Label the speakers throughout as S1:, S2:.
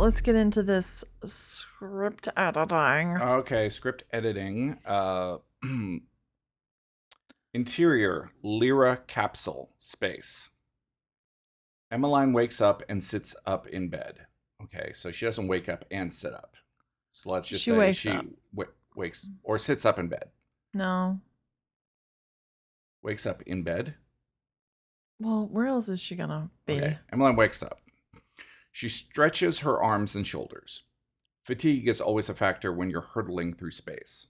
S1: let's get into this script editing.
S2: Okay, script editing. Interior, Lyra capsule, space. Emmeline wakes up and sits up in bed. Okay, so she doesn't wake up and sit up. So let's just
S1: She
S2: say
S1: wakes
S2: she
S1: up.
S2: wakes or sits up in bed.
S1: No.
S2: Wakes up in bed.
S1: Well, where else is she gonna be?
S2: Okay, Emmeline wakes up. She stretches her arms and shoulders. Fatigue is always a factor when you're hurtling through space.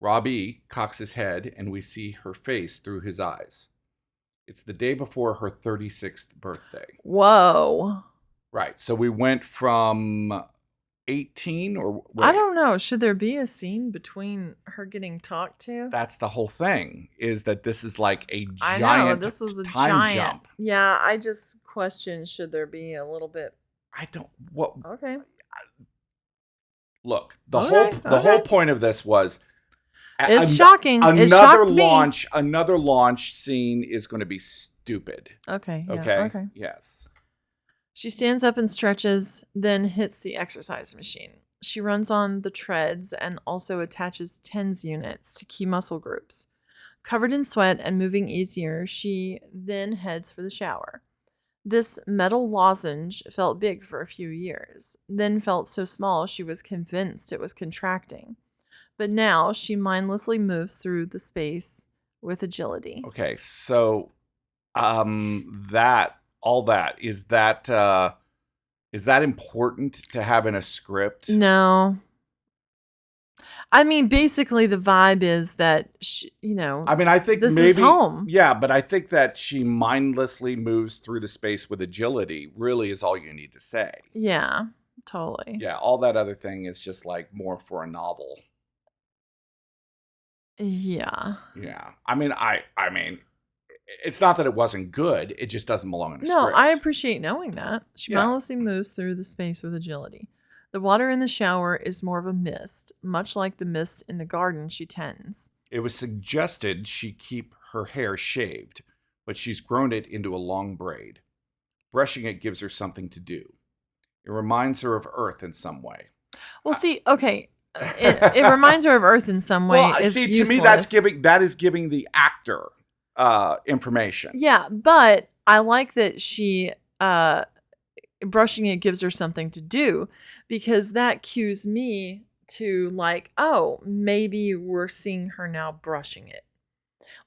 S2: Robbie cocks his head and we see her face through his eyes. It's the day before her 36th birthday.
S1: Whoa.
S2: Right. So we went from 18 or wait,
S1: I don't know. Should there be a scene between her getting talked to?
S2: That's the whole thing, is that this is like a giant
S1: I know, this was a
S2: time
S1: giant
S2: jump.
S1: Yeah, I just question, should there be a little bit?
S2: Okay. Look,
S1: the
S2: whole point of this was
S1: it's shocking. It shocked me.
S2: Another launch scene is going to be stupid.
S1: Okay. Yeah,
S2: okay. Yes.
S1: She stands up and stretches, then hits the exercise machine. She runs on the treads and also attaches TENS units to key muscle groups. Covered in sweat and moving easier, she then heads for the shower. This metal lozenge felt big for a few years, then felt so small she was convinced it was contracting. But now she mindlessly moves through the space with agility.
S2: Okay, so is that important to have in a script?
S1: No. I mean, basically the vibe is that
S2: I think
S1: this
S2: maybe
S1: is home.
S2: Yeah, but I think that she mindlessly moves through the space with agility really is all you need to say.
S1: Yeah, totally.
S2: Yeah, all that other thing is just like more for a novel.
S1: Yeah.
S2: Yeah. I mean, it's not that it wasn't good. It just doesn't belong in a script.
S1: No, I appreciate knowing that. She mindlessly moves through the space with agility. The water in the shower is more of a mist, much like the mist in the garden she tends.
S2: It was suggested she keep her hair shaved, but she's grown it into a long braid. Brushing it gives her something to do. It reminds her of Earth in some way.
S1: Well, see, okay. It reminds her of Earth in some way.
S2: Well, see, to me, that is giving the actor information.
S1: Yeah, but I like that she brushing it gives her something to do, because that cues me to like, oh, maybe we're seeing her now brushing it.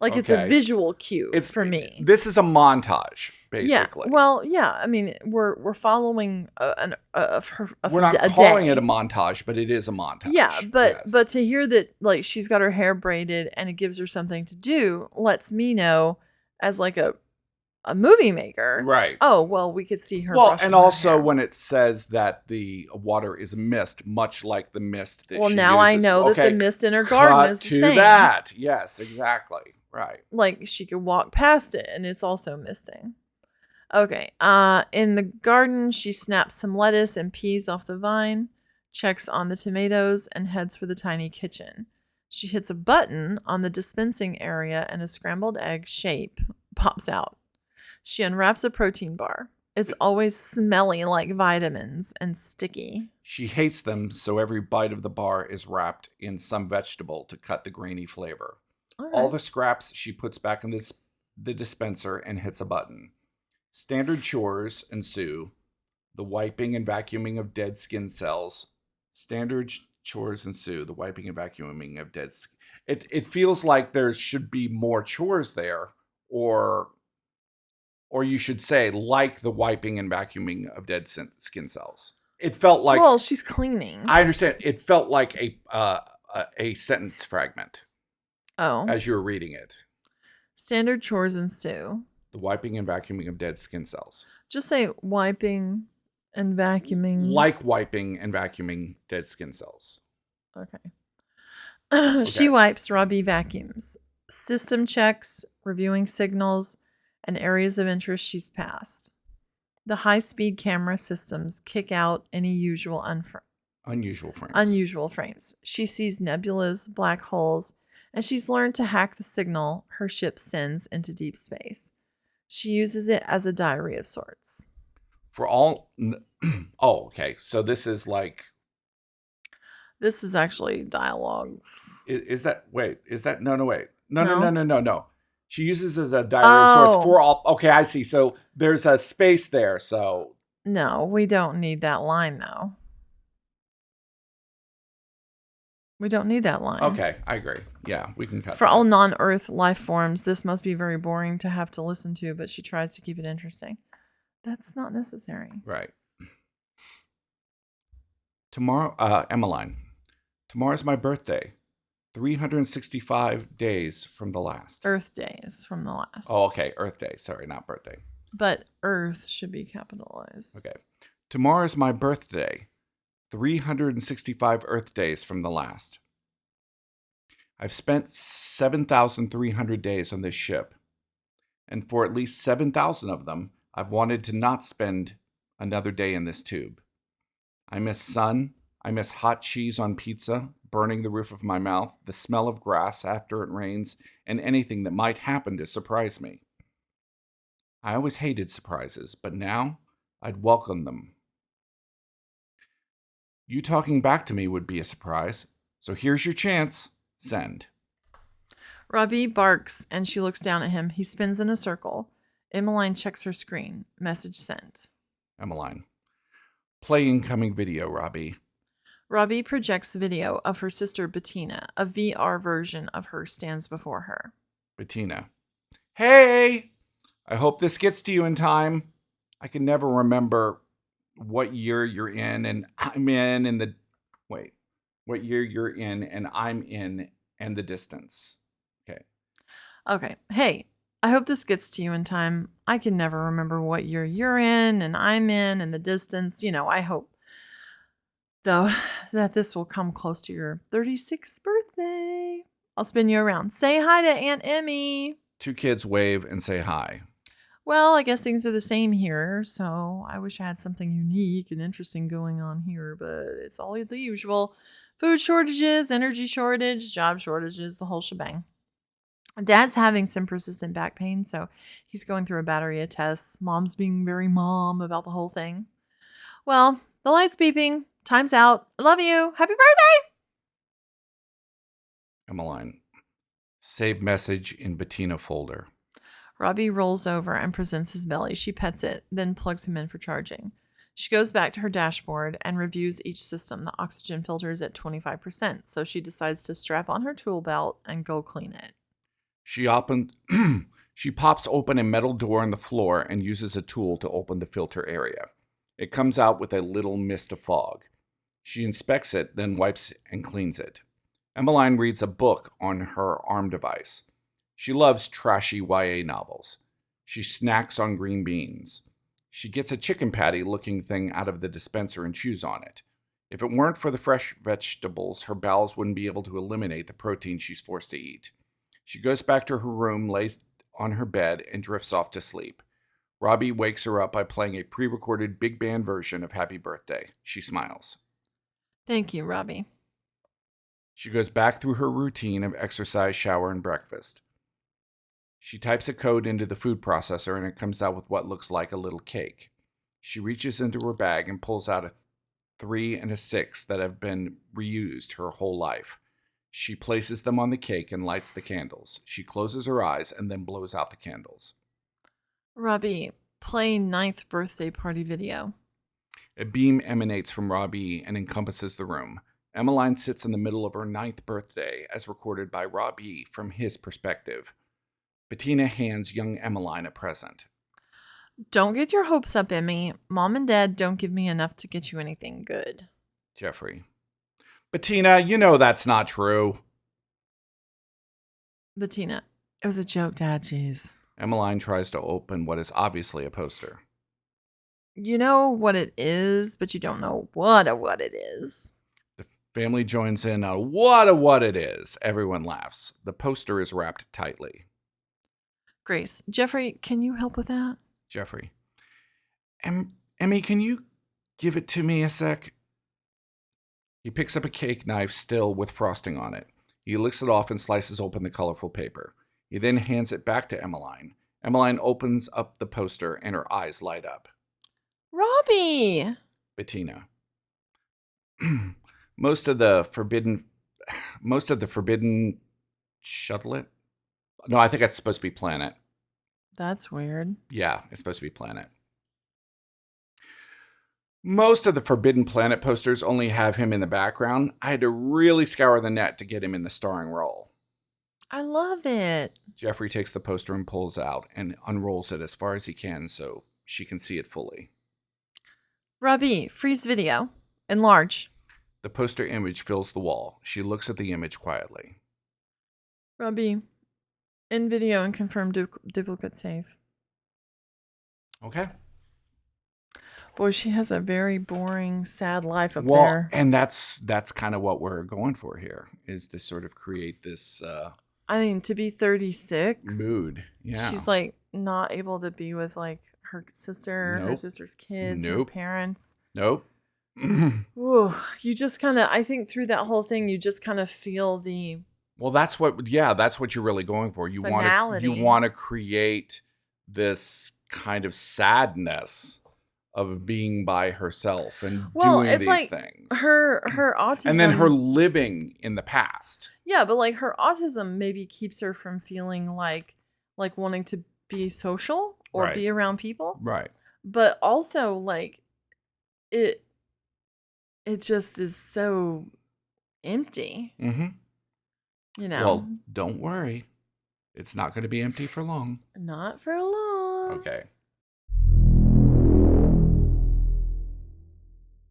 S1: Like it's a visual cue for me.
S2: This is a montage, basically.
S1: Yeah. Well, yeah. I mean, we're following we're
S2: not calling it a montage, but it is a montage.
S1: Yeah, but to hear that like she's got her hair braided and it gives her something to do lets me know, as like a movie maker,
S2: right?
S1: Oh, well, we could see her.
S2: Well, and also when it says that the water is mist, much like the mist that she
S1: now
S2: uses.
S1: I know that the mist in her garden is the same.
S2: That. Yes, exactly. Right.
S1: Like she could walk past it and it's also misting. Okay. In the garden, she snaps some lettuce and peas off the vine, checks on the tomatoes, and heads for the tiny kitchen. She hits a button on the dispensing area and a scrambled egg shape pops out. She unwraps a protein bar. It's always smelly like vitamins and sticky.
S2: She hates them, so every bite of the bar is wrapped in some vegetable to cut the grainy flavor. Okay. All the scraps she puts back in the dispenser and hits a button. Standard chores ensue. The wiping and vacuuming of dead skin cells. Standard chores ensue. The wiping and vacuuming of dead skin. It feels like there should be more chores there, or you should say, like the wiping and vacuuming of dead skin cells. It felt like...
S1: Well, she's cleaning.
S2: I understand. It felt like a sentence fragment.
S1: Oh.
S2: As you were reading it.
S1: Standard chores ensue.
S2: The wiping and vacuuming of dead skin cells.
S1: Just say wiping and vacuuming.
S2: Like wiping and vacuuming dead skin cells.
S1: Okay. She wipes, Robbie vacuums. System checks, reviewing signals, and areas of interest she's passed. The high-speed camera systems kick out any unusual frames. She sees nebulas, black holes, and she's learned to hack the signal her ship sends into deep space. She uses it as a diary of sorts.
S2: For all... Oh, okay. So this is like...
S1: This is actually dialogues.
S2: Is that... Wait. Is that... No, wait.
S1: No?
S2: No. She uses as a diary of sorts
S1: Oh.
S2: for all... Okay, I see. So there's a space there, so...
S1: No, we don't need that line, though. We don't need that line.
S2: Okay, I agree. Yeah, we can cut
S1: For
S2: that.
S1: all non-Earth life forms, this must be very boring to have to listen to, but she tries to keep it interesting. That's not necessary.
S2: Right. Tomorrow, Emmeline. Tomorrow's my birthday. 365 days from the last.
S1: Earth days from the last.
S2: Oh, okay. Earth Day. Sorry, not birthday.
S1: But Earth should be capitalized.
S2: Okay. Tomorrow's my birthday. 365 Earth days from the last. I've spent 7,300 days on this ship. And for at least 7,000 of them, I've wanted to not spend another day in this tube. I miss sun. I miss hot cheese on pizza, burning the roof of my mouth, the smell of grass after it rains, and anything that might happen to surprise me. I always hated surprises, but now I'd welcome them. You talking back to me would be a surprise, so here's your chance. Send.
S1: Robbie barks and she looks down at him. He spins in a circle. Emmeline checks her screen. Message sent.
S2: Emmeline. Play incoming video, Robbie.
S1: Robbie projects video of her sister Bettina. A VR version of her stands before her.
S2: Bettina. Hey! I hope this gets to you in time. I can never remember what year you're in and I'm in and the... Wait. What year you're in and I'm in and the distance. Okay.
S1: Okay. Hey, I hope this gets to you in time. I can never remember what year you're in and I'm in and the distance. You know, I hope, though, that this will come close to your 36th birthday. I'll spin you around. Say hi to Aunt Emmy.
S2: Two kids wave and say hi.
S1: Well, I guess things are the same here, so I wish I had something unique and interesting going on here, but it's all the usual. Food shortages, energy shortage, job shortages, the whole shebang. Dad's having some persistent back pain, so he's going through a battery of tests. Mom's being very mom about the whole thing. Well, the light's beeping. Time's out. I love you. Happy birthday!
S2: Emmeline. Save message in Bettina folder.
S1: Robbie rolls over and presents his belly. She pets it, then plugs him in for charging. She goes back to her dashboard and reviews each system. The oxygen filter is at 25%, so she decides to strap on her tool belt and go clean it.
S2: She pops open a metal door in the floor and uses a tool to open the filter area. It comes out with a little mist of fog. She inspects it, then wipes and cleans it. Emmeline reads a book on her arm device. She loves trashy YA novels. She snacks on green beans. She gets a chicken patty looking thing out of the dispenser and chews on it. If it weren't for the fresh vegetables, her bowels wouldn't be able to eliminate the protein she's forced to eat. She goes back to her room, lays on her bed, and drifts off to sleep. Robbie wakes her up by playing a pre-recorded big band version of Happy Birthday. She smiles.
S1: Thank you, Robbie.
S2: She goes back through her routine of exercise, shower, and breakfast. She types a code into the food processor and it comes out with what looks like a little cake. She reaches into her bag and pulls out a 3 and a 6 that have been reused her whole life. She places them on the cake and lights the candles. She closes her eyes and then blows out the candles.
S1: Robbie, play 9th birthday party video.
S2: A beam emanates from Robbie and encompasses the room. Emmeline sits in the middle of her 9th birthday as recorded by Robbie from his perspective. Bettina hands young Emmeline a present.
S1: Don't get your hopes up, Emmy. Mom and Dad don't give me enough to get you anything good.
S2: Jeffrey. Bettina, you know that's not true.
S1: Bettina. It was a joke, Dad, jeez.
S2: Emmeline tries to open what is obviously a poster.
S1: You know what it is, but you don't know what it is.
S2: The family joins in on what it is. Everyone laughs. The poster is wrapped tightly.
S1: Grace. Jeffrey, can you help with that?
S2: Jeffrey. Emmy, can you give it to me a sec? He picks up a cake knife still with frosting on it. He licks it off and slices open the colorful paper. He then hands it back to Emmeline. Emmeline opens up the poster and her eyes light up.
S1: Robbie.
S2: Bettina. Most of the forbidden shuttlet. No, I think that's supposed to be planet.
S1: That's weird.
S2: Yeah, it's supposed to be planet. Most of the Forbidden Planet posters only have him in the background. I had to really scour the net to get him in the starring role.
S1: I love it.
S2: Jeffrey takes the poster and pulls out and unrolls it as far as he can so she can see it fully.
S1: Robbie, freeze video. Enlarge.
S2: The poster image fills the wall. She looks at the image quietly.
S1: Robbie, in video and confirm duplicate save.
S2: Okay.
S1: Boy, she has a very boring, sad life up there.
S2: And that's kind of what we're going for here, is to sort of create this
S1: I mean, to be 36
S2: mood. Yeah.
S1: She's like not able to be with like her sister, her sister's kids, her parents.
S2: Nope.
S1: Ooh, you just kind of, I think through that whole thing, you just kind of feel the.
S2: Well, that's what you're really going for. You want to create this kind of sadness of being by herself and doing these things.
S1: Her autism.
S2: And then her living in the past.
S1: Yeah, but like her autism maybe keeps her from feeling like wanting to be social or be around people.
S2: Right.
S1: But also like it just is so empty.
S2: Mm-hmm.
S1: You know.
S2: Well, don't worry. It's not going to be empty for long.
S1: Not for long.
S2: Okay.